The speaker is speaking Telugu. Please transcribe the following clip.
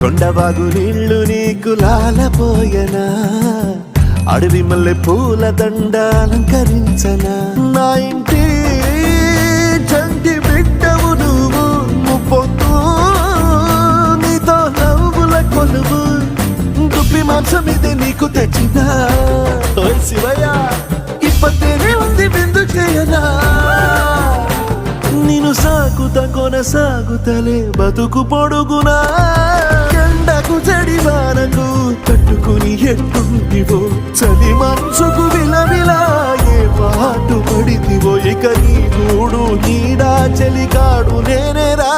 కొండవాగు నీళ్లు నీకు లాలపోయనా అడవి మల్లె పూల దండ అలంకరించనా నా ఇంటి చంటి బిడ్డవు నువ్వు ముప్పొద్దు నీతో నవ్వుల కొలువు దుప్పి మాంసం ఇది నీకు తెచ్చినా ఓయ్ శివయ్య ఇప్పటినే ఉంది విందు చేయనా నిన్ను సాగుత కొనసాగుతలే బతుకు పొడుగునా ఎండకు జడివానకు తట్టుకుని ఎట్టుంటివో చలి మనసుకు విలవిలా ఏ పాటు పడితివో ఇక నీ గూడు నీడా చలికాడు నేనేరా